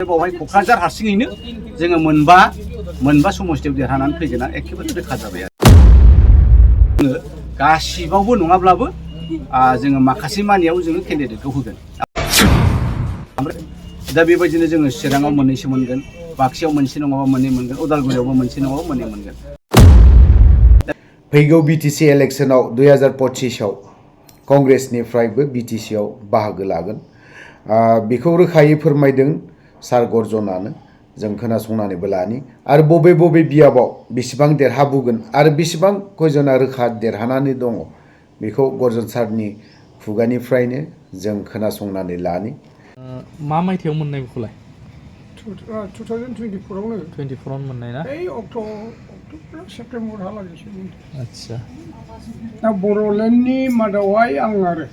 बावहाय क'क्राझार हारसिङैनो जोङो मोनबा समस्थियाव देरहानानै फैगोना एखेबारे रोखा जाबाय आरो जोङो गासिबावबो नङाब्लाबो जोङो माखासे मानियाव जोङो केन्डिडेटखौ होगोन ओमफ्राय दा बेबायदिनो जोङो चिराङाव मोननैसो मोनगोन बाक्सायाव मोनसे नङाबा मोननै मोनगोन उदालगुरियावबो मोनसे नङाबा मोननै मोनगोन फैगौ बिटिसि इलेक्शनाव 2025 आव कंग्रेसनिफ्रायबो बिटिसि आव बाहागो लागोन बेखौ रोखायै फोरमायदों सार गर्जनानो जों खोनासंनानैबो लानि आरो बबे बियाबाव बेसेबां देरहाबोगोन आरो बेसेबां खयजना रोखा देरहानानै दङ बेखौ गर्जन सारनि खुगानिफ्रायनो जों खोनासंनानै लानि मा मायथायाव मोननाय बेखौलाय 2024 आवनो 24 आवनो मोननाय ना ओइ अक्ट'बर सेप्तेम्बर हालागैसो आच्छा दा बर'लेण्डनि मादावहाय आं आरो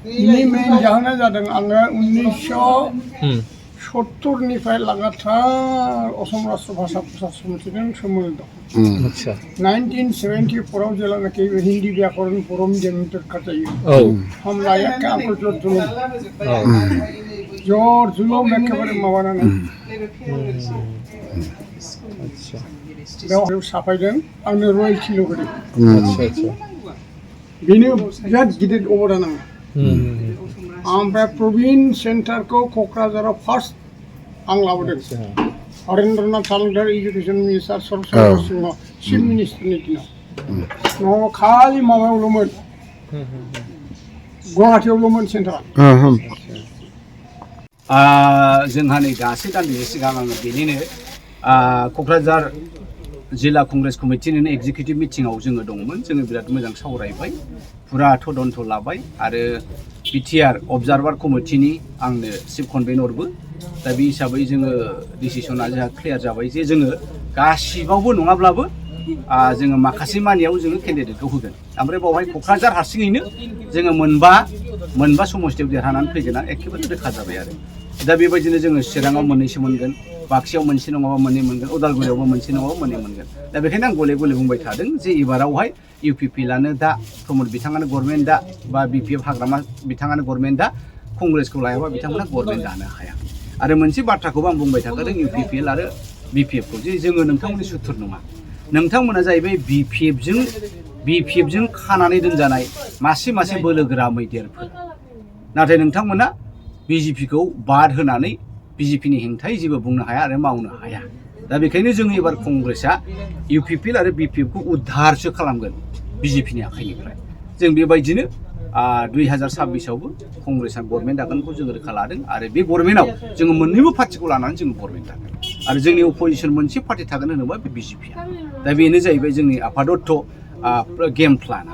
बिनि मेन जाहोना जादों आङो 1970 निफ्राय लागातार असम राष्ट्र भाषा प्रसार समितिजों सोमोन्दो दं आच्छा 1974 आव जेलानाखि हिन्दी व्याकरण बर' मिडियामनि दरखार जायो हम लाया के आंखौ जर जुलुम एखेबारे माबानानै बेयाव साफायदों आंनो रयेल्टिल' होदों बेनो बिराद गिदिर अबदान आङो ओमफ्राय प्रभिन्स सेन्टारखौ क'क्राझाराव फार्स्ट आं लाबोदों Harendranath Talukdar education minister Saraswati Singh chief मिनिस्टारनि दिनाव न'आव खालि माबायावल'मोन गुवाहाटियावल'मोन सेन्टारा जोंहा नै दासो दान्दिसे सिगां आङो बेनिनो क'क्राझार जिल्ला कंग्रेस कमिटिनिनो एग्जिकिउटिभ मिटिङाव जोङो दंमोन जोङो बिराद मोजां सावरायबाय फुरा तदन्थ लाबाय आरो बिटिआर अबजार्भार कमिटिनि आंनो चिफ कनभेनरबो दा बे हिसाबै जोङो डिसिसना जोंहा क्लियार जाबाय जे जोङो गासिबावबो नङाब्लाबो जोङो माखासे मानियाव जोङो केन्डिडेटखौ होगोन ओमफ्राय बावहाय क'क्राझार हारसिङैनो जोङो मोनबा समस्थियाव देरहानानै फैगोना एखेबारे रोखा जाबाय आरो दा बेबायदिनो जोङो चिराङाव मोननैसो मोनगोन बाक्सायाव मोनसे नङाबा मोननै मोनगोन उदालगुरियावबो मोनसे नङाबा मोननै मोनगोन दा बेखायनो आं गले गले बुंबाय थादों जे एबारावहाय इउपिपिएलआनो दा प्रमद बिथाङानो गभर्नमेन्ट दा बा बिपिएफ हाग्रामा बिथाङानो गभर्नमेन्ट दा कंग्रेसखौ लायाबा बिथांमोना गभर्नमेन्ट दानो हाया आरो मोनसे बाथ्राखौबो आं बुंबाय थाखादों इउपिपिएल आरो बिपिएफखौ जे जोङो नोंथांमोननि सुथुर नङा नोंथांमोना जाहैबाय बिपिएफजों खानानै दोनजानाय मासे बोलोगोरा मैदेरफोर नाथाय नोंथांमोना बिजेपिखौ बाद होनानै बिजेपिनि हेंथायै जेबो बुंनो हाया आरो मावनो हाया दा बेखायनो जों एबार कंग्रेसआ इउपिपिएल आरो बिपिएफखौ उद्धारसो खालामगोन बिजेपिनि आखाइनिफ्राय जों बेबायदिनो 2026 आवबो कंग्रेसआ गभर्नमेन्ट दागोनखौ जों रोखा लादों आरो बे गभर्नमेन्टआव जोङो मोन्नैबो पार्टिखौ लानानै जों गभर्नमेन्ट दागोन आरो जोंनि अपोजिसन मोनसे पार्टि थागोन होनोबा बे बिजेपिआ दा बेनो जाहैबाय जोंनि आपादत्त' गेम प्लान